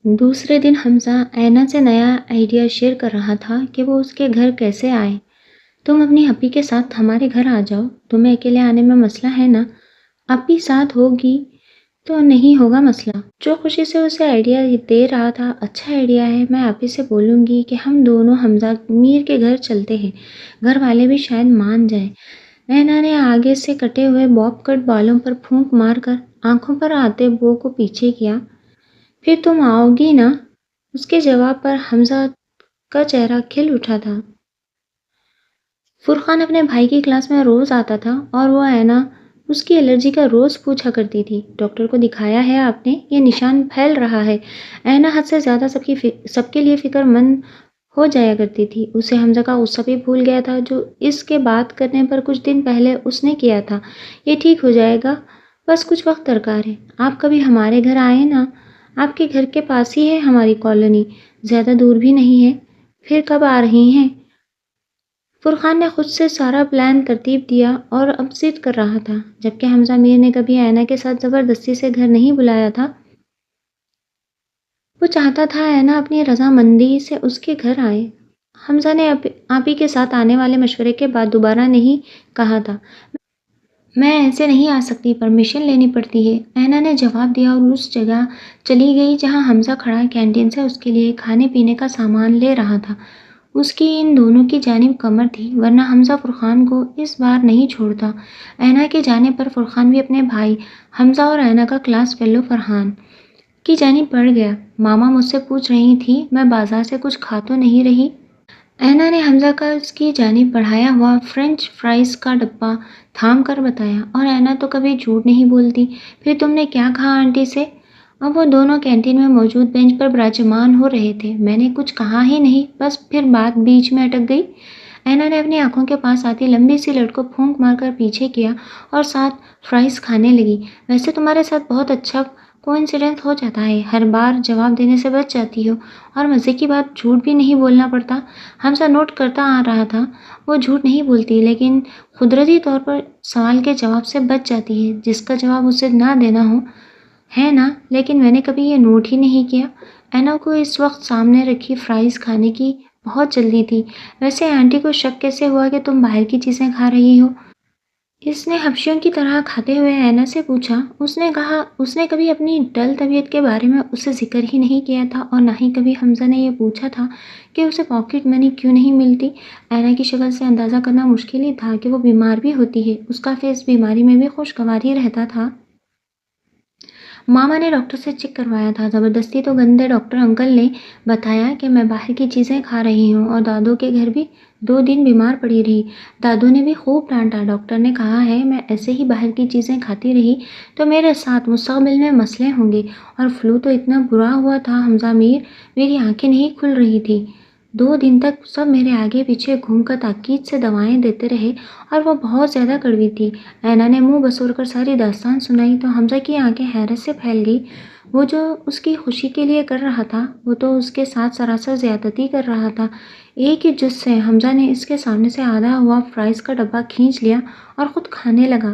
دوسرے دن حمزہ اینا سے نیا آئیڈیا شیئر کر رہا تھا کہ وہ اس کے گھر کیسے آئے۔ تم اپنی اپی کے ساتھ ہمارے گھر آ جاؤ، تمہیں اکیلے آنے میں مسئلہ ہے نا؟ اپی ساتھ ہوگی تو نہیں ہوگا مسئلہ۔ جو خوشی سے اسے آئیڈیا دے رہا تھا، اچھا آئیڈیا ہے، میں اپی سے بولوں گی کہ ہم دونوں حمزہ میر کے گھر چلتے ہیں، گھر والے بھی شاید مان جائیں۔ اینا نے آگے سے کٹے ہوئے باب کٹ بالوں پر پھونک مار کر آنکھوں پر آتے بو کو پیچھے کیا۔ پھر تم آؤ گی نا؟ اس کے جواب پر حمزہ کا چہرہ کھل اٹھا تھا۔ فرقان اپنے بھائی کی کلاس میں روز آتا تھا اور وہ اینا اس کی الرجی کا روز پوچھا کرتی تھی۔ ڈاکٹر کو دکھایا ہے آپ نے؟ یہ نشان پھیل رہا ہے۔ اینا حد سے زیادہ سب کے لیے فکر مند ہو جایا کرتی تھی۔ اسے حمزہ کا غصہ بھی بھول گیا تھا جو اس کے بات کرنے پر کچھ دن پہلے اس نے کیا تھا۔ یہ ٹھیک ہو جائے گا، بس کچھ وقت درکار ہے۔ آپ کبھی ہمارے گھر آئے نا، آپ کے گھر کے پاس ہی ہے ہماری کالونی، زیادہ دور بھی نہیں ہے۔ پھر کب آ رہی ہیں؟ فرقان نے خود سے سارا پلان ترتیب دیا اور اب ضد کر رہا تھا، جبکہ حمزہ میر نے کبھی اینا کے ساتھ زبردستی سے گھر نہیں بلایا تھا۔ وہ چاہتا تھا اینا اپنی رضامندی سے اس کے گھر آئے۔ حمزہ نے آپی کے ساتھ آنے والے مشورے کے بعد دوبارہ نہیں کہا تھا، میں ایسے نہیں آ سکتی، پرمیشن لینی پڑتی ہے۔ اینا نے جواب دیا اور اس جگہ چلی گئی جہاں حمزہ کھڑا کینٹین سے اس کے لیے کھانے پینے کا سامان لے رہا تھا۔ اس کی ان دونوں کی جانب کمر تھی، ورنہ حمزہ فرقان کو اس بار نہیں چھوڑتا۔ اینا کی جانب پر فرقان بھی اپنے بھائی حمزہ اور اینا کا کلاس فیلو فرحان کی جانب بڑھ گیا۔ ماما مجھ سے پوچھ رہی تھی میں بازار سے کچھ کھا تو نہیں رہی؟ اینا نے حمزہ کا اس کی جانب بڑھایا ہوا فرنچ فرائز کا ڈبہ تھام کر بتایا، اور اینا تو کبھی جھوٹ نہیں بولتی۔ پھر تم نے کیا کہا آنٹی سے؟ اب وہ دونوں کینٹین میں موجود بینچ پر براجمان ہو رہے تھے۔ میں نے کچھ کہا ہی نہیں، بس پھر بات بیچ میں اٹک گئی۔ اینا نے اپنی آنکھوں کے پاس آتی لمبی سی لٹ کو پھونک مار کر پیچھے کیا اور ساتھ فرائز کھانے لگی۔ ویسے تمہارے ساتھ بہت اچھا کوئنسیڈنس ہو جاتا ہے، ہر بار جواب دینے سے بچ جاتی ہو، اور مزے کی بات جھوٹ بھی نہیں بولنا پڑتا۔ حمزہ نوٹ کرتا آ رہا تھا، وہ جھوٹ نہیں بولتی، لیکن قدرتی طور پر سوال کے جواب سے بچ جاتی ہے جس کا جواب اسے نہ دینا ہو، ہے نا؟ لیکن میں نے کبھی یہ نوٹ ہی نہیں کیا۔ اینا کو اس وقت سامنے رکھی فرائز کھانے کی بہت جلدی تھی۔ ویسے آنٹی کو شک کیسے ہوا کہ تم باہر کی چیزیں کھا رہی ہو؟ اس نے حبشیوں کی طرح کھاتے ہوئے اینا سے پوچھا۔ اس نے کہا اس نے کبھی اپنی ڈل طبیعت کے بارے میں اسے ذکر ہی نہیں کیا تھا، اور نہ ہی کبھی حمزہ نے یہ پوچھا تھا کہ اسے پاکٹ منی کیوں نہیں ملتی۔ اینا کی شکل سے اندازہ کرنا مشکل ہی تھا کہ وہ بیمار بھی ہوتی ہے، اس کا فیس بیماری میں بھی خوشگوار ہی رہتا تھا۔ ماما نے ڈاکٹر سے چیک کروایا تھا، زبردستی تو گندے ڈاکٹر انکل نے بتایا کہ میں باہر کی چیزیں کھا رہی ہوں، اور دادو کے گھر بھی 2 دن بیمار پڑی رہی۔ دادو نے بھی خوب ڈانٹا، ڈاکٹر نے کہا ہے میں ایسے ہی باہر کی چیزیں کھاتی رہی تو میرے ساتھ مستقبل میں مسئلے ہوں گے، اور فلو تو اتنا برا ہوا تھا حمزہ میر، میری آنکھیں نہیں کھل رہی تھی۔ 2 دن تک سب میرے آگے پیچھے گھوم کر تاکید سے دوائیں دیتے رہے، اور وہ بہت زیادہ کڑوی تھی۔ اینا نے منہ بسور کر ساری داستان سنائی تو حمزہ کی آنکھیں حیرت سے پھیل گئی۔ وہ جو اس کی خوشی کے لیے کر رہا تھا، وہ تو اس کے ساتھ سراسر زیادتی کر رہا تھا۔ ایک ہی جس سے حمزہ نے اس کے سامنے سے آدھا ہوا فرائز کا ڈبہ کھینچ لیا اور خود کھانے لگا۔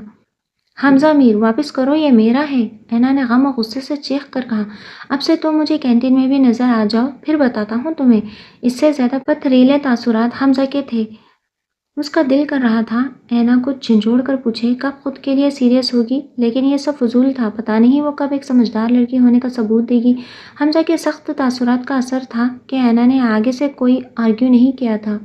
حمزہ میر واپس کرو، یہ میرا ہے، اینا نے غم و غصے سے چیخ کر کہا۔ اب سے تم مجھے کینٹین میں بھی نظر آ جاؤ، پھر بتاتا ہوں تمہیں۔ اس سے زیادہ پتھریلے تاثرات حمزہ کے تھے۔ اس کا دل کر رہا تھا اینا کو جھنجھوڑ کر پوچھے کب خود کے لیے سیریس ہوگی، لیکن یہ سب فضول تھا، پتہ نہیں وہ کب ایک سمجھدار لڑکی ہونے کا ثبوت دے گی۔ حمزہ کے سخت تاثرات کا اثر تھا کہ اینا نے آگے سے کوئی آرگیو نہیں کیا تھا۔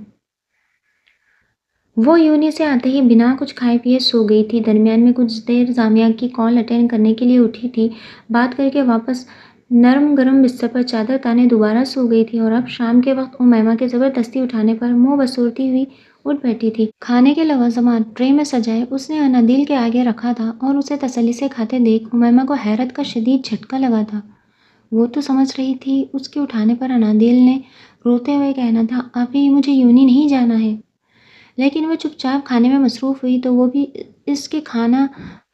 وہ یونی سے آتے ہی بنا کچھ کھائے پیے سو گئی تھی۔ درمیان میں کچھ دیر جامعہ کی کال اٹینڈ کرنے کے لیے اٹھی تھی، بات کر کے واپس نرم گرم بستر پر چادر تانے دوبارہ سو گئی تھی، اور اب شام کے وقت امیمہ کے زبردستی اٹھانے پر منہ بسورتی ہوئی اٹھ بیٹھی تھی۔ کھانے کے لوازمات ٹرے میں سجائے اس نے انادیل کے آگے رکھا تھا، اور اسے تسلی سے کھاتے دیکھ امیمہ کو حیرت کا شدید جھٹکا لگا تھا۔ وہ تو سمجھ رہی تھی اس کے اٹھانے پر انادیل نے روتے ہوئے کہنا تھا ابھی مجھے یونی نہیں جانا ہے، لیکن وہ چپ چاپ کھانے میں مصروف ہوئی تو وہ بھی اس کے کھانا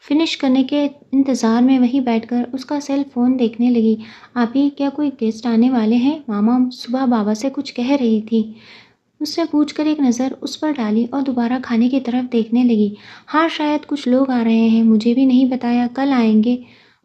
فنش کرنے کے انتظار میں وہیں بیٹھ کر اس کا سیل فون دیکھنے لگی۔ آپی کیا کوئی گیسٹ آنے والے ہیں؟ ماما صبح بابا سے کچھ کہہ رہی تھی۔ اس نے پوچھ کر ایک نظر اس پر ڈالی اور دوبارہ کھانے کی طرف دیکھنے لگی۔ ہاں شاید کچھ لوگ آ رہے ہیں، مجھے بھی نہیں بتایا، کل آئیں گے۔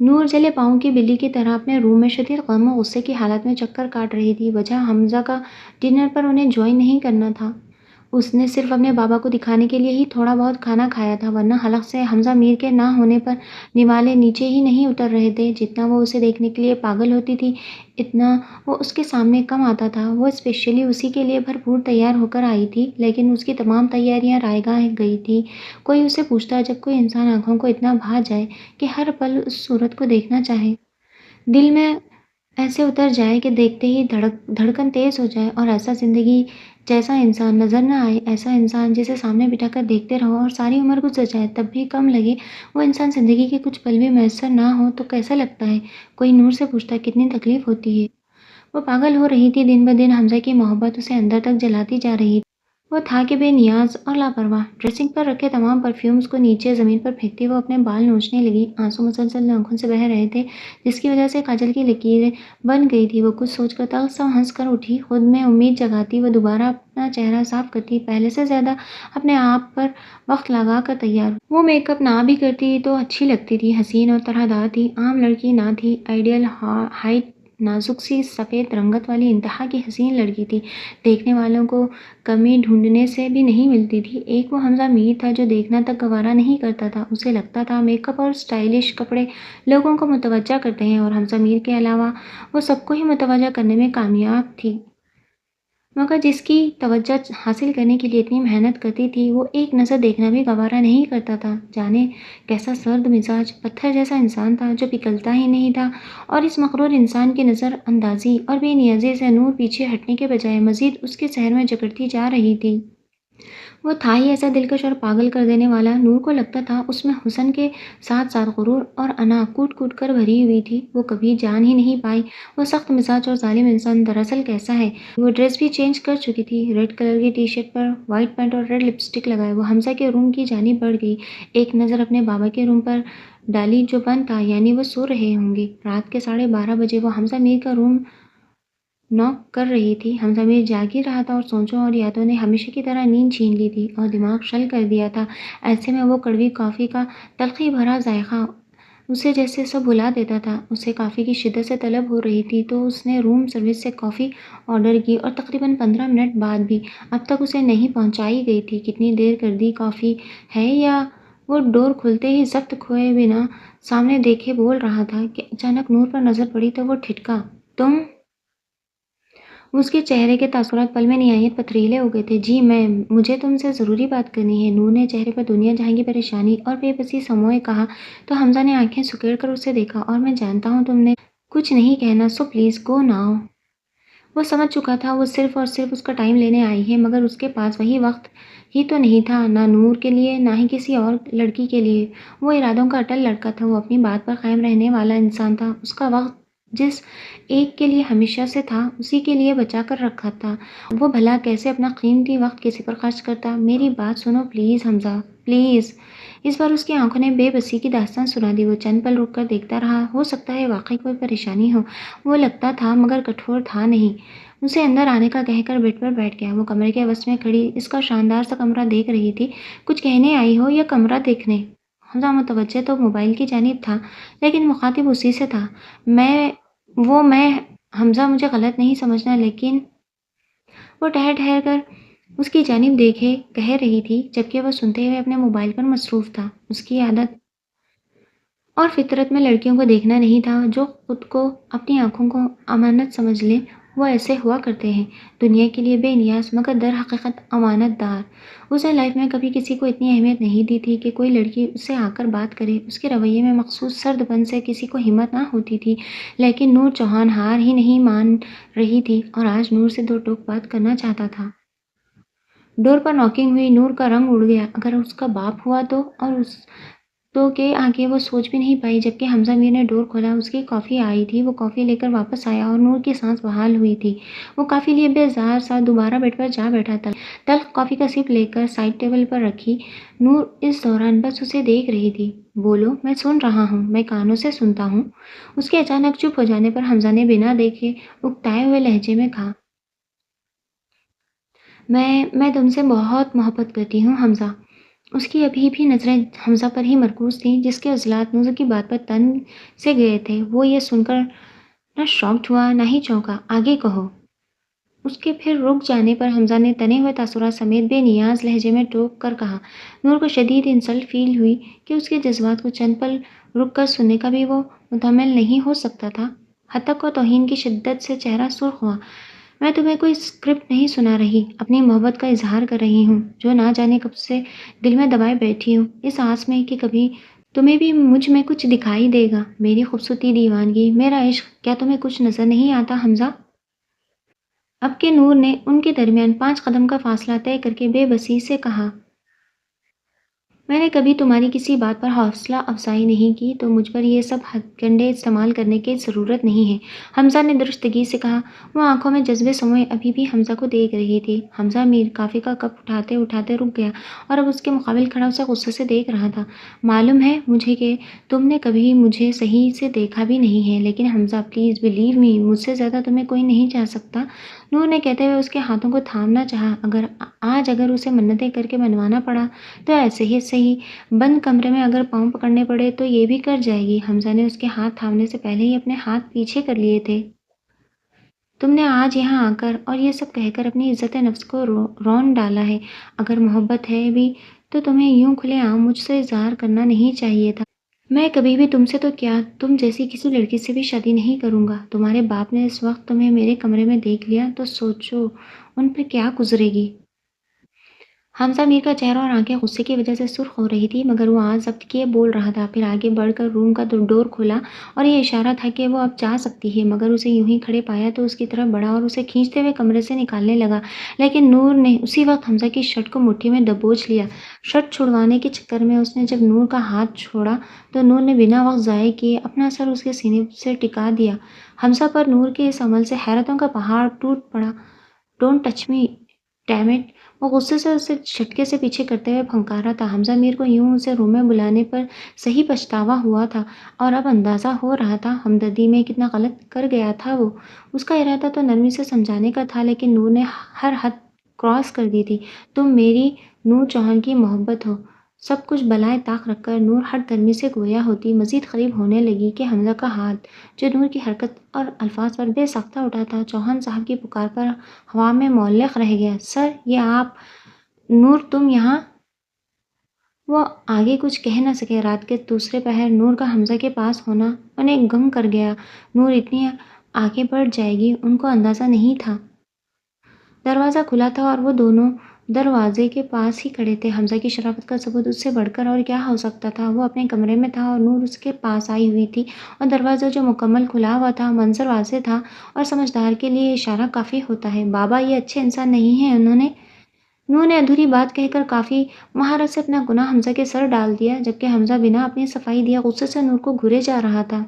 نور جلے پاؤں کی بلی کی طرح اپنے روم میں شدید غم و غصے کی حالت میں چکر کاٹ رہی تھی۔ وجہ حمزہ کا ڈنر پر انہیں جوائن نہیں کرنا تھا۔ اس نے صرف اپنے بابا کو دکھانے کے لیے ہی تھوڑا بہت کھانا کھایا تھا، ورنہ حلق سے حمزہ میر کے نہ ہونے پر نوالے نیچے ہی نہیں اتر رہے تھے۔ جتنا وہ اسے دیکھنے کے لیے پاگل ہوتی تھی اتنا وہ اس کے سامنے کم آتا تھا۔ وہ اسپیشلی اسی کے لیے بھرپور تیار ہو کر آئی تھی، لیکن اس کی تمام تیاریاں رائے گاہ گئی تھی۔ کوئی اسے پوچھتا جب کوئی انسان آنکھوں کو اتنا بھا جائے کہ ہر پل اس صورت کو دیکھنا چاہے، دل میں ایسے اتر جائے کہ دیکھتے ہی دھڑکن تیز ہو جائے، اور ایسا زندگی جیسا انسان نظر نہ آئے، ایسا انسان جسے سامنے بٹھا کر دیکھتے رہو اور ساری عمر گزر جائے تب بھی کم لگے، وہ انسان زندگی کے کچھ پل بھی میسر نہ ہو تو کیسا لگتا ہے؟ کوئی نور سے پوچھتا کتنی تکلیف ہوتی ہے؟ وہ پاگل ہو رہی تھی۔ دن بدن حمزہ کی محبت اسے اندر تک جلاتی جا رہی تھی۔ وہ تھا کہ بے نیاز اور لاپرواہ۔ ڈریسنگ پر رکھے تمام پرفیومز کو نیچے زمین پر پھینکتی وہ اپنے بال نوچنے لگی۔ آنسو مسلسل آنکھوں سے بہہ رہے تھے، جس کی وجہ سے کاجل کی لکیریں بن گئی تھی۔ وہ کچھ سوچ کر تلخ سا ہنس کر اٹھی۔ خود میں امید جگاتی وہ دوبارہ اپنا چہرہ صاف کرتی، پہلے سے زیادہ اپنے آپ پر وقت لگا کر تیار ہوئی۔ وہ میک اپ نہ بھی کرتی تو اچھی لگتی تھی، حسین اور طرح دار تھی۔ عام لڑکی نہ تھی، آئیڈیل ہائٹ، نازک سی سفید رنگت والی انتہا کی حسین لڑکی تھی۔ دیکھنے والوں کو کمی ڈھونڈنے سے بھی نہیں ملتی تھی۔ ایک وہ حمزہ میر تھا جو دیکھنا تک گوارا نہیں کرتا تھا۔ اسے لگتا تھا میک اپ اور اسٹائلش کپڑے لوگوں کو متوجہ کرتے ہیں، اور حمزہ میر کے علاوہ وہ سب کو ہی متوجہ کرنے میں کامیاب تھی، مگر جس کی توجہ حاصل کرنے کے لیے اتنی محنت کرتی تھی وہ ایک نظر دیکھنا بھی گوارا نہیں کرتا تھا۔ جانے کیسا سرد مزاج پتھر جیسا انسان تھا جو پگھلتا ہی نہیں تھا، اور اس مغرور انسان کی نظر اندازی اور بے نیازی سے نور پیچھے ہٹنے کے بجائے مزید اس کے سحر میں جکڑتی جا رہی تھی۔ وہ تھا ہی ایسا دلکش اور پاگل کر دینے والا۔ نور کو لگتا تھا اس میں حسن کے ساتھ ساتھ غرور اور انا کوٹ کوٹ کر بھری ہوئی تھی۔ وہ کبھی جان ہی نہیں پائی وہ سخت مزاج اور ظالم انسان دراصل کیسا ہے۔ وہ ڈریس بھی چینج کر چکی تھی، ریڈ کلر کی ٹی شرٹ پر وائٹ پینٹ اور ریڈ لپسٹک لگائے وہ حمزہ کے روم کی جانب بڑھ گئی۔ ایک نظر اپنے بابا کے روم پر ڈالی جو بند تھا، یعنی وہ سو رہے ہوں گے۔ رات کے 12:30 بجے وہ حمزہ میر کا روم نوک کر رہی تھی۔ حمزہ میر جاگ ہی رہا تھا اور سوچوں اور یادوں نے ہمیشہ کی طرح نیند چھین لی تھی اور دماغ شل کر دیا تھا۔ ایسے میں وہ کڑوی کافی کا تلخی بھرا ذائقہ اسے جیسے سب بھلا دیتا تھا۔ اسے کافی کی شدت سے طلب ہو رہی تھی تو اس نے روم سروس سے کافی آرڈر کی، اور تقریباً 15 منٹ بعد بھی اب تک اسے نہیں پہنچائی گئی تھی۔ کتنی دیر کر دی کافی ہے یا؟ وہ ڈور کھلتے ہی ضبط کھوئے بنا سامنے دیکھے بول رہا تھا کہ اچانک نور پر نظر پڑی تو وہ ٹھٹکا۔ تم؟ اس کے چہرے کے تاثرات پل میں نہایت پتھریلے ہو گئے تھے۔ جی مجھے تم سے ضروری بات کرنی ہے۔ نور نے چہرے پر دنیا جہاں کی پریشانی اور بے بسی سموئے کہا تو حمزہ نے آنکھیں سکیڑ کر اسے دیکھا۔ اور میں جانتا ہوں تم نے کچھ نہیں کہنا، سو پلیز گو ناؤ۔ وہ سمجھ چکا تھا وہ صرف اور صرف اس کا ٹائم لینے آئی ہے، مگر اس کے پاس وہی وقت ہی تو نہیں تھا، نہ نور کے لیے نہ ہی کسی اور لڑکی کے لیے۔ وہ ارادوں کا اٹل لڑکا تھا، وہ اپنی بات پر قائم رہنے والا انسان تھا۔ اس کا وقت جس ایک کے لیے ہمیشہ سے تھا اسی کے لیے بچا کر رکھا تھا۔ وہ بھلا کیسے اپنا قیمتی وقت کسی پر خرچ کرتا؟ میری بات سنو پلیز حمزہ، پلیز۔ اس بار اس کی آنکھوں نے بے بسی کی داستان سنا دی۔ وہ چند پل رک کر دیکھتا رہا، ہو سکتا ہے واقعی کوئی پریشانی ہو، وہ لگتا تھا مگر کٹھور تھا نہیں۔ اسے اندر آنے کا کہہ کر بیڈ پر بیٹھ گیا۔ وہ کمرے کے وسط میں کھڑی اس کا شاندار سا کمرہ دیکھ رہی تھی۔ کچھ کہنے آئی ہو یا کمرہ دیکھنے؟ حمزہ متوجہ تو موبائل کی جانب تھا، لیکن مخاطب اسی سے تھا۔ میں حمزہ مجھے غلط نہیں سمجھنا، لیکن وہ ٹہر ٹہر کر اس کی جانب دیکھے کہہ رہی تھی، جبکہ وہ سنتے ہوئے اپنے موبائل پر مصروف تھا۔ اس کی عادت اور فطرت میں لڑکیوں کو دیکھنا نہیں تھا جو خود کو اپنی آنکھوں کو امانت سمجھ لیں۔ وہ ایسے ہوا کرتے ہیں، دنیا کے لیے بے نیاز مگر در حقیقت امانت دار۔ اس نے لائف میں کبھی کسی کو اتنی اہمیت نہیں دی تھی کہ کوئی لڑکی اس سے آ کر بات کرے۔ اس کے رویے میں مخصوص سرد پن سے کسی کو ہمت نہ ہوتی تھی، لیکن نور چوہان ہار ہی نہیں مان رہی تھی اور آج نور سے دو ٹوک بات کرنا چاہتا تھا۔ ڈور پر ناکنگ ہوئی، نور کا رنگ اڑ گیا۔ اگر اس کا باپ ہوا تو؟ اور اس تو کے آگے وہ سوچ بھی نہیں پائی۔ جبکہ حمزہ میر نے ڈور کھولا، اس کی کافی آئی تھی۔ وہ کافی لے کر واپس آیا اور نور کی سانس بحال ہوئی تھی۔ وہ کافی لیے بیزار سا دوبارہ بیڈ پر جا بیٹھا تھا، تلخ کافی کا سپ لے کر سائڈ ٹیبل پر رکھی۔ نور اس دوران بس اسے دیکھ رہی تھی۔ بولو، میں سن رہا ہوں، میں کانوں سے سنتا ہوں۔ اس کے اچانک چپ ہو جانے پر حمزہ نے بنا دیکھے اکتائے ہوئے لہجے میں کہا، میں تم سے بہت محبت کرتی ہوں حمزہ۔ اس کی ابھی بھی نظریں حمزہ پر ہی مرکوز تھیں، جس کے عضلات نور کی بات پر تن سے گئے تھے۔ وہ یہ سن کر نہ شاکڈ ہوا نہ ہی چونکا۔ آگے کہو۔ اس کے پھر رک جانے پر حمزہ نے تنے ہوئے تاثرات سمیت بے نیاز لہجے میں ٹوک کر کہا۔ نور کو شدید انسلٹ فیل ہوئی کہ اس کے جذبات کو چند پل رک کر سننے کا بھی وہ متحمل نہیں ہو سکتا تھا۔ حتیٰ کو توہین کی شدت سے چہرہ سرخ ہوا۔ میں تمہیں کوئی اسکرپٹ نہیں سنا رہی، اپنی محبت کا اظہار کر رہی ہوں، جو نہ جانے کب سے دل میں دبائے بیٹھی ہوں، اس آس میں کہ کبھی تمہیں بھی مجھ میں کچھ دکھائی دے گا۔ میری خوبصورتی، دیوانگی، میرا عشق، کیا تمہیں کچھ نظر نہیں آتا حمزہ؟ اب کے نور نے ان کے درمیان 5 قدم کا فاصلہ طے کر کے بے بسی سے کہا۔ میں نے کبھی تمہاری کسی بات پر حوصلہ افزائی نہیں کی، تو مجھ پر یہ سب ہتھ کنڈے استعمال کرنے کی ضرورت نہیں ہے۔ حمزہ نے درستگی سے کہا۔ وہ آنکھوں میں جذبے سموئے ابھی بھی حمزہ کو دیکھ رہی تھی۔ حمزہ میر کافی کا کپ اٹھاتے اٹھاتے رک گیا اور اب اس کے مقابل کھڑا اسے غصے سے دیکھ رہا تھا۔ معلوم ہے مجھے کہ تم نے کبھی مجھے صحیح سے دیکھا بھی نہیں ہے، لیکن حمزہ پلیز بلیو می، مجھ سے زیادہ تمہیں کوئی نہیں چاہ سکتا۔ نور نے کہتے ہوئے اس کے ہاتھوں کو تھامنا چاہا۔ اگر اسے منتیں کر کے منوانا پڑا تو ایسے ہی صحیح، بند کمرے میں اگر پاؤں پکڑنے پڑے تو یہ بھی کر جائے گی۔ حمزہ نے اس کے ہاتھ تھامنے سے پہلے ہی اپنے ہاتھ پیچھے کر لیے تھے۔ تم نے آج یہاں آ کر اور یہ سب کہہ کر اپنی عزت نفس کو رون ڈالا ہے۔ اگر محبت ہے بھی تو تمہیں یوں کھلے عام مجھ سے اظہار کرنا نہیں چاہیے تھا۔ میں کبھی بھی تم سے تو کیا، تم جیسی کسی لڑکی سے بھی شادی نہیں کروں گا۔ تمہارے باپ نے اس وقت تمہیں میرے کمرے میں دیکھ لیا تو سوچو ان پر کیا گزرے گی۔ حمزہ میر کا چہرہ اور آنکھیں غصے کی وجہ سے سرخ ہو رہی تھی، مگر وہ آج ضبط کیے بول رہا تھا۔ پھر آگے بڑھ کر روم کا ڈور کھولا اور یہ اشارہ تھا کہ وہ اب جا سکتی ہے، مگر اسے یوں ہی کھڑے پایا تو اس کی طرف بڑھا اور اسے کھینچتے ہوئے کمرے سے نکالنے لگا، لیکن نور نے اسی وقت حمزہ کی شرٹ کو مٹھی میں دبوچ لیا۔ شرٹ چھڑوانے کے چکر میں اس نے جب نور کا ہاتھ چھوڑا تو نور نے بنا وقت ضائع کیے اپنا سر اس کے سینے سے ٹکا دیا۔ حمزہ پر نور کے اس عمل سے حیرتوں کا پہاڑ ٹوٹ پڑا۔ Don't touch me damn it! وہ غصے سے اسے جھٹکے سے پیچھے کرتے ہوئے پھنکارا تھا۔ حمزہ میر کو یوں اسے روم میں بلانے پر صحیح پچھتاوا ہوا تھا اور اب اندازہ ہو رہا تھا ہمدردی میں کتنا غلط کر گیا تھا وہ۔ اس کا ارادہ تو نرمی سے سمجھانے کا تھا، لیکن نور نے ہر حد کراس کر دی تھی۔ تم میری نور چوہان کی محبت ہو۔ سب کچھ بالائے طاق رکھ کر نور ہر نرمی سے گویا ہوتی مزید قریب ہونے لگی کہ حمزہ کا ہاتھ، جو نور کی حرکت اور الفاظ پر بے ساختہ اٹھا تھا، چوہان صاحب کی پکار پر ہوا میں معلق رہ گیا۔ سر، یہ آپ! نور تم یہاں! وہ آگے کچھ کہہ نہ سکے۔ رات کے دوسرے پہر نور کا حمزہ کے پاس ہونا انہیں گم کر گیا۔ نور اتنی آگے بڑھ جائے گی ان کو اندازہ نہیں تھا۔ دروازہ کھلا تھا اور وہ دونوں دروازے کے پاس ہی کھڑے تھے۔ حمزہ کی شرافت کا ثبوت اس سے بڑھ کر اور کیا ہو سکتا تھا؟ وہ اپنے کمرے میں تھا اور نور اس کے پاس آئی ہوئی تھی، اور دروازہ جو مکمل کھلا ہوا تھا۔ منظر واضح تھا اور سمجھدار کے لیے اشارہ کافی ہوتا ہے۔ بابا یہ اچھے انسان نہیں ہیں، نور نے ادھوری بات کہہ کر کافی مہارت سے اپنا گناہ حمزہ کے سر ڈال دیا، جبکہ حمزہ بنا اپنی صفائی دیے غصے سے نور کو گھورے جا رہا تھا۔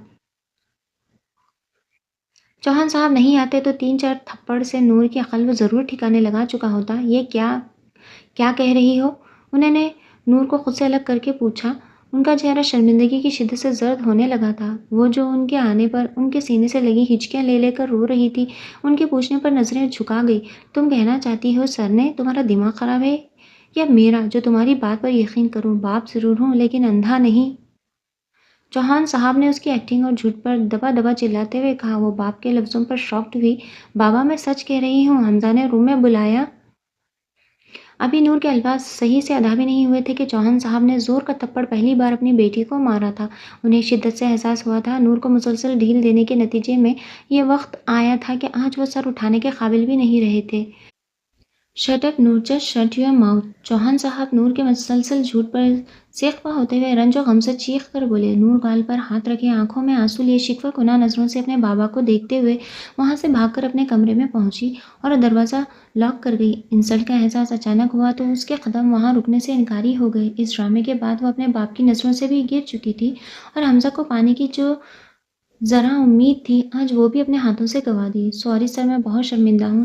چوہان صاحب نہیں آتے تو 3-4 تھپڑ سے نور کی عقل وہ ضرور ٹھکانے لگا چکا ہوتا۔ یہ کیا کہہ رہی ہو؟ انہوں نے نور کو خود سے الگ کر کے پوچھا۔ ان کا چہرہ شرمندگی کی شدت سے زرد ہونے لگا تھا۔ وہ جو ان کے آنے پر ان کے سینے سے لگی ہچکیاں لے لے کر رو رہی تھی، ان کے پوچھنے پر نظریں جھکا گئی۔ تم کہنا چاہتی ہو سر نے تمہارا دماغ خراب ہے، یا میرا جو تمہاری بات پر یقین کروں؟ باپ ضرور ہوں لیکن اندھا نہیں۔ چوہان صاحب نے اس کی ایکٹنگ اور جھوٹ پر دبا دبا چلاتے ہوئے کہا۔ وہ باپ کے لفظوں پر شاکڈ ہوئی۔ بابا میں سچ کہہ رہی ہوں، حمزہ نے روم میں بلایا۔ ابھی نور کے الفاظ صحیح سے ادا بھی نہیں ہوئے تھے کہ چوہان صاحب نے زور کا تھپڑ پہلی بار اپنی بیٹی کو مارا تھا۔ انہیں شدت سے احساس ہوا تھا نور کو مسلسل ڈھیل دینے کے نتیجے میں یہ وقت آیا تھا کہ آج وہ سر اٹھانے کے قابل بھی نہیں رہے تھے۔ Shut up Noor, just shut your mouth! Chauhan صاحب نور کے مسلسل جھوٹ پر سیخپا ہوتے ہوئے رنج و غم سے چیخ کر بولے۔ نور گال پر ہاتھ رکھے آنکھوں میں آنسو لیے شکوہ کناں نظروں سے اپنے بابا کو دیکھتے ہوئے وہاں سے بھاگ کر اپنے کمرے میں پہنچی اور دروازہ لاک کر گئی۔ انسلٹ کا احساس اچانک ہوا تو اس کے قدم وہاں رکنے سے انکاری ہو گئے۔ اس ڈرامے کے بعد وہ اپنے باپ کی نظروں سے بھی گر چکی تھی، اور حمزہ کو پانے کی جو ذرا امید تھی آج وہ بھی اپنے ہاتھوں سے گنوا دی۔ سوری سر، میں بہت شرمندہ ہوں۔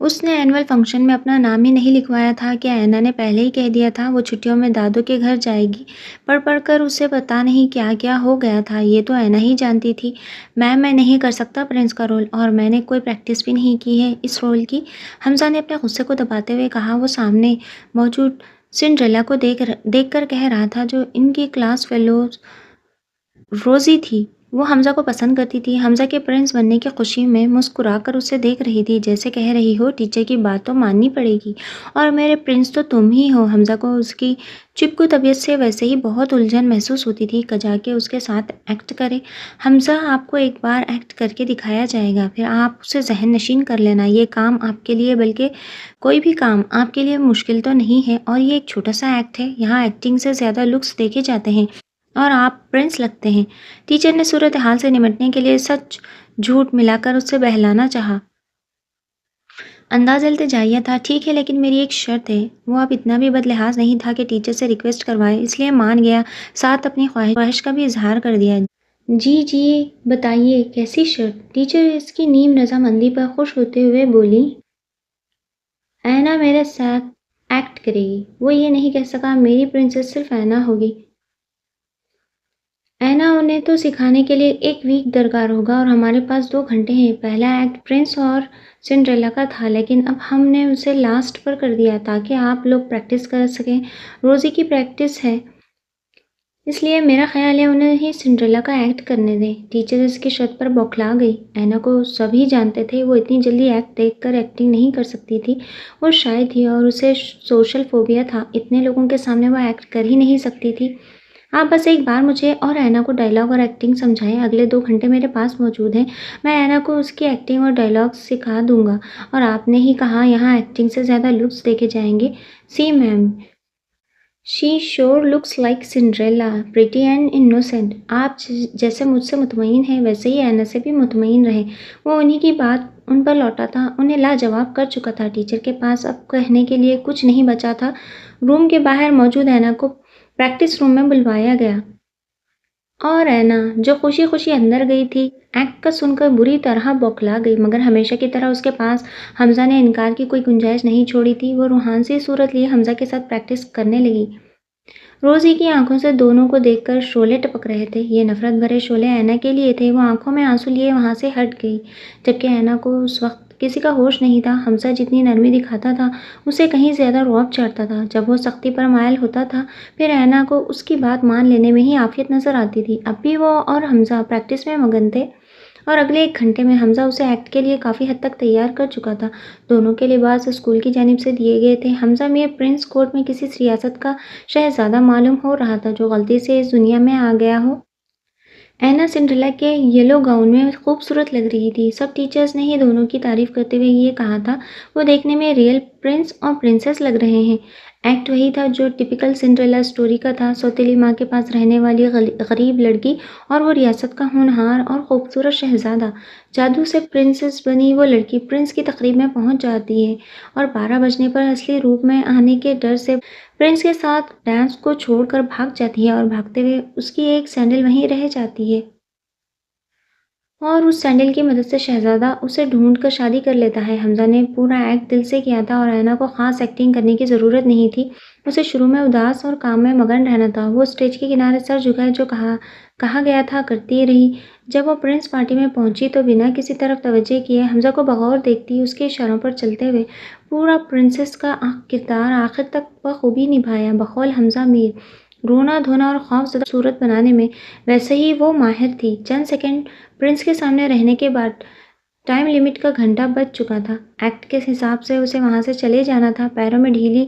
اس نے اینول فنکشن میں اپنا نام ہی نہیں لکھوایا تھا کہ اینا نے پہلے ہی کہہ دیا تھا وہ چھٹیوں میں دادو کے گھر جائے گی۔ پڑھ پڑھ کر اسے پتا نہیں کیا کیا ہو گیا تھا، یہ تو اینا ہی جانتی تھی۔ میم میں نہیں کر سکتا پرنس کا رول، اور میں نے کوئی پریکٹس بھی نہیں کی ہے اس رول کی، حمزہ نے اپنے غصے کو دباتے ہوئے کہا۔ وہ سامنے موجود سنڈریلا کو دیکھ کر کہہ رہا تھا، جو ان کی کلاس فیلو روزی تھی، وہ حمزہ کو پسند کرتی تھی۔ حمزہ کے پرنس بننے کی خوشی میں مسکرا کر اسے دیکھ رہی تھی، جیسے کہہ رہی ہو ٹیچر کی بات تو ماننی پڑے گی، اور میرے پرنس تو تم ہی ہو۔ حمزہ کو اس کی چپکو طبیعت سے ویسے ہی بہت الجھن محسوس ہوتی تھی، کجا کے اس کے ساتھ ایکٹ کرے۔ حمزہ آپ کو ایک بار ایکٹ کر کے دکھایا جائے گا، پھر آپ اسے ذہن نشین کر لینا۔ یہ کام آپ کے لیے، بلکہ کوئی بھی کام آپ کے لیے مشکل تو نہیں ہے، اور یہ ایک چھوٹا سا ایکٹ ہے، یہاں ایکٹنگ سے زیادہ لکس دیکھے جاتے ہیں اور آپ پرنس لگتے ہیں۔ ٹیچر نے صورتحال سے نمٹنے کے لیے سچ جھوٹ ملا کر اس سے بہلانا چاہا۔ انداز التجائیہ تھا۔ ٹھیک ہے، لیکن میری ایک شرط ہے۔ وہ اب اتنا بھی بد لحاظ نہیں تھا کہ ٹیچر سے ریکویسٹ کروائے، اس لیے مان گیا، ساتھ اپنی خواہش کا بھی اظہار کر دیا۔ جی جی بتائیے، کیسی شرط؟ ٹیچر اس کی نیم رضامندی پر خوش ہوتے ہوئے بولی۔ اینا میرے ساتھ ایکٹ کرے گی۔ وہ یہ نہیں کہہ سکا میری پرنسس صرف اینا ہوگی۔ اینا انہیں تو سکھانے کے لیے 1 ویک درکار ہوگا، اور ہمارے پاس 2 گھنٹے ہیں۔ پہلا ایکٹ پرنس اور سنڈریلا کا تھا، لیکن اب ہم نے اسے لاسٹ پر کر دیا تاکہ آپ لوگ پریکٹس کر سکیں۔ روزی کی پریکٹس ہے، اس لیے میرا خیال ہے انہیں ہی سنڈریلا کا ایکٹ کرنے دیں۔ ٹیچر اس کی شرط پر بوکھلا گئی۔ اینا کو سبھی جانتے تھے، وہ اتنی جلدی ایکٹ دیکھ کر ایکٹنگ نہیں کر سکتی تھی۔ وہ شائع تھی اور اسے سوشل فوبیا تھا، اتنے لوگوں کے سامنے وہ ایکٹ کر ہی نہیں سکتی تھی۔ آپ بس ایک بار مجھے اور اینا کو ڈائلاگ اور ایکٹنگ سمجھائیں۔ اگلے 2 گھنٹے میرے پاس موجود ہیں، میں اینا کو اس کی ایکٹنگ اور ڈائلاگ سکھا دوں گا، اور آپ نے ہی کہا یہاں ایکٹنگ سے زیادہ لکس دیکھے جائیں گے۔ سی میم، شی شور looks like Cinderella, pretty and innocent. آپ جیسے مجھ سے مطمئن ہیں، ویسے ہی اینا سے بھی مطمئن رہیں۔ وہ انہی کی بات ان پر لوٹا تھا، انہیں لاجواب کر چکا تھا۔ ٹیچر کے پاس اب کہنے کے لیے کچھ نہیں بچا تھا۔ روم کے باہر موجود اینا کو پریکٹس روم میں بلوایا گیا، اور اینا جو خوشی خوشی اندر گئی تھی، ایکٹ کا سن کر بری طرح بوکھلا گئی، مگر ہمیشہ کی طرح اس کے پاس حمزہ نے انکار کی کوئی گنجائش نہیں چھوڑی تھی۔ وہ روحان سی صورت لیے حمزہ کے ساتھ پریکٹس کرنے لگی۔ روزی کی آنکھوں سے دونوں کو دیکھ کر شعلے ٹپک رہے تھے، یہ نفرت بھرے شعلے اینا کے لیے تھے۔ وہ آنکھوں میں آنسو لیے وہاں سے ہٹ گئی، جبکہ اینا کو اس وقت کسی کا ہوش نہیں تھا۔ حمزہ جتنی نرمی دکھاتا تھا، اسے کہیں زیادہ رعب چڑھتا تھا۔ جب وہ سختی پر مائل ہوتا تھا، پھر اینا کو اس کی بات مان لینے میں ہی عافیت نظر آتی تھی۔ اب بھی وہ اور حمزہ پریکٹس میں مگن تھے، اور اگلے 1 گھنٹے میں حمزہ اسے ایکٹ کے لیے کافی حد تک تیار کر چکا تھا۔ دونوں کے لباس اسکول کی جانب سے دیے گئے تھے۔ حمزہ میر پرنس کورٹ میں کسی ریاست کا شہزادہ معلوم ہو رہا تھا، جو غلطی سے اس دنیا میں آ گیا ہو۔ اینا سنڈریلا کے یلو گاؤن میں خوبصورت لگ رہی تھی۔ سب ٹیچرز نے ہی دونوں کی تعریف کرتے ہوئے یہ کہا تھا، وہ دیکھنے میں ریئل پرنس اور پرنسس لگ رہے ہیں۔ ایکٹ وہی تھا جو ٹپیکل سنڈریلا سٹوری کا تھا، سوتیلی ماں کے پاس رہنے والی غریب لڑکی، اور وہ ریاست کا ہونہار اور خوبصورت شہزادہ۔ جادو سے پرنسس بنی وہ لڑکی پرنس کی تقریب میں پہنچ جاتی ہے، اور 12 بجنے پر اصلی روپ میں آنے کے ڈر سے پرنس کے ساتھ ڈانس کو چھوڑ کر بھاگ جاتی ہے، اور بھاگتے ہوئے اس کی ایک سینڈل وہیں رہ جاتی ہے، اور اس سینڈل کی مدد سے شہزادہ اسے ڈھونڈ کر شادی کر لیتا ہے۔ حمزہ نے پورا ایکٹ دل سے کیا تھا، اور اینا کو خاص ایکٹنگ کرنے کی ضرورت نہیں تھی۔ اسے شروع میں اداس اور کام میں مگن رہنا تھا۔ وہ اسٹیج کے کنارے سر جھکائے جو کہا گیا تھا کرتی رہی۔ جب وہ پرنس پارٹی میں پہنچی تو بنا کسی طرف توجہ کیے حمزہ کو بغور دیکھتی اس کے اشاروں پر چلتے ہوئے پورا پرنسس کا کردار آخر تک بخوبی نبھایا۔ بقول حمزہ میر، رونا دھونا اور خوف زدہ صورت بنانے میں ویسے ہی وہ ماہر تھی۔ چند سیکنڈ پرنس کے سامنے رہنے کے بعد ٹائم لمٹ کا گھنٹہ بج چکا تھا۔ ایکٹ کے حساب سے اسے وہاں سے چلے جانا تھا۔ پیروں میں ڈھیلی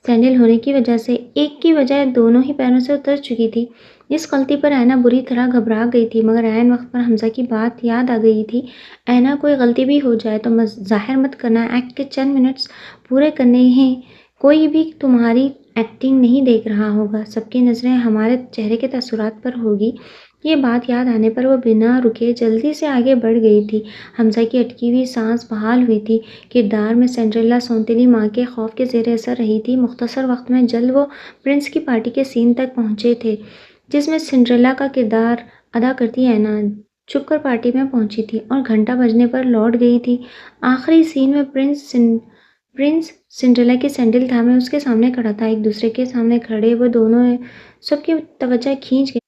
سینڈل ہونے کی وجہ سے ایک کی بجائے دونوں ہی پیروں سے اتر چکی تھی۔ اس غلطی پر اینا بری طرح گھبرا گئی تھی، مگر عین وقت پر حمزہ کی بات یاد آ گئی تھی۔ اینا کوئی غلطی بھی ہو جائے تو ظاہر مت کرنا، ایکٹ کے چند منٹس پورے کرنے ہیں، کوئی بھی تمہاری ایکٹنگ نہیں دیکھ رہا ہوگا، سب کی نظریں ہمارے چہرے کے تاثرات پر ہوگی۔ یہ بات یاد آنے پر وہ بنا رکے جلدی سے آگے بڑھ گئی تھی۔ حمزہ کی اٹکی ہوئی سانس بحال ہوئی تھی۔ کردار میں سنڈریلا سونتیلی ماں کے خوف کے زیر اثر رہی تھی۔ مختصر وقت میں جلد وہ پرنس کی پارٹی کے سین تک پہنچے تھے، جس میں سنڈریلا کا کردار ادا کرتی اینا، چھپ کر پارٹی میں پہنچی تھی اور گھنٹہ بجنے پر لوٹ گئی تھی۔ آخری سین میں پرنس سنڈریلا کی سینڈل تھامے اس کے سامنے کھڑا تھا۔ ایک دوسرے کے سامنے کھڑے وہ دونوں سب کی توجہ کھینچ گئے۔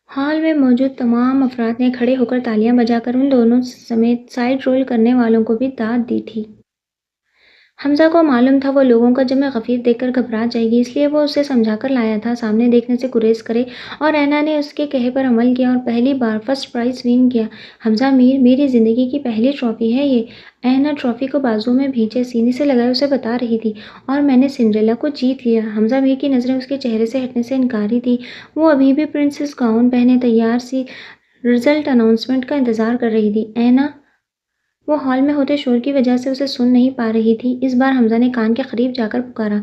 ہال میں موجود تمام افراد نے کھڑے ہو کر تالیاں بجا کر ان دونوں سمیت سائڈ رول کرنے والوں کو بھی داد دی تھی۔ حمزہ کو معلوم تھا وہ لوگوں کا جمع غفیر دیکھ کر گھبرا جائے گی، اس لیے وہ اسے سمجھا کر لایا تھا سامنے دیکھنے سے گریز کرے، اور اینا نے اس کے کہے پر عمل کیا اور پہلی بار فرسٹ پرائز ون کیا۔ حمزہ میر، میری زندگی کی پہلی ٹرافی ہے یہ۔ اینا ٹرافی کو بازو میں بھینچے سینے سے لگائے اسے بتا رہی تھی، اور میں نے سنڈریلا کو جیت لیا۔ حمزہ میر کی نظریں اس کے چہرے سے ہٹنے سے انکاری تھیں۔ وہ ابھی بھی پرنسس گاؤن پہنے تیار سی رزلٹ اناؤنسمنٹ کا انتظار کر رہی تھی۔ اینا، وہ ہال میں ہوتے شور کی وجہ سے اسے سن نہیں پا رہی تھی۔ اس بار حمزہ نے کان کے قریب جا کر پکارا،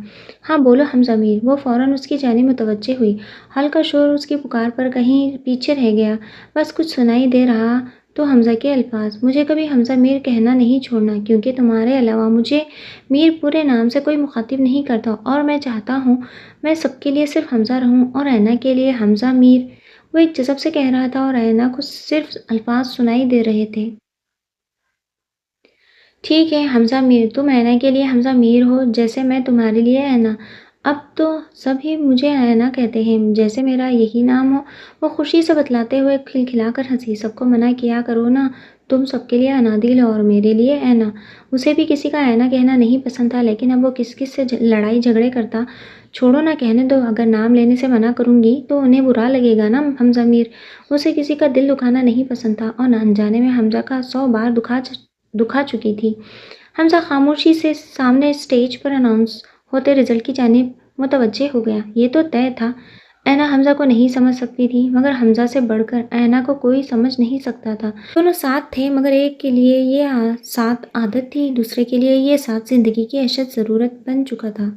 ہاں بولو حمزہ میر۔ وہ فوراً اس کی جانب متوجہ ہوئی۔ ہلکا شور اس کی پکار پر کہیں پیچھے رہ گیا، بس کچھ سنائی دے رہا تو حمزہ کے الفاظ، مجھے کبھی حمزہ میر کہنا نہیں چھوڑنا، کیونکہ تمہارے علاوہ مجھے میر پورے نام سے کوئی مخاطب نہیں کرتا، اور میں چاہتا ہوں میں سب کے لیے صرف حمزہ رہوں، اور اینا کے لیے حمزہ میر۔ وہ ایک جذب سے کہہ رہا تھا اور اینا کو صرف الفاظ سنائی دے رہے تھے۔ ٹھیک ہے حمزہ میر، تم اینا کے لیے حمزہ میر ہو، جیسے میں تمہارے لیے اینا۔ اب تو سب ہی مجھے اینا کہتے ہیں، جیسے میرا یہی نام ہو۔ وہ خوشی سے بتلاتے ہوئے کھلکھلا کر ہنسی، سب کو منع کیا کرو نا، تم سب کے لیے انادل ہو اور میرے لیے اینا۔ اسے بھی کسی کا اینا کہنا نہیں پسند تھا، لیکن اب وہ کس کس سے لڑائی جھگڑے کرتا۔ چھوڑو نا، کہنے دو، اگر نام لینے سے منع کروں گی تو انہیں برا لگے گا نا حمزہ میر۔ اسے کسی کا دل دکھانا نہیں پسند تھا، اور انجانے میں حمزہ کا 100 بار دکھا چکی تھی۔ حمزہ خاموشی سے سامنے اسٹیج پر اناؤنس ہوتے رزلٹ کی جانب متوجہ ہو گیا۔ یہ تو طے تھا، اینا حمزہ کو نہیں سمجھ سکتی تھی، مگر حمزہ سے بڑھ کر اینا کو کوئی سمجھ نہیں سکتا تھا۔ دونوں ساتھ تھے، مگر ایک کے لیے یہ ساتھ عادت تھی، دوسرے کے لیے یہ ساتھ زندگی کی اشد ضرورت بن چکا تھا۔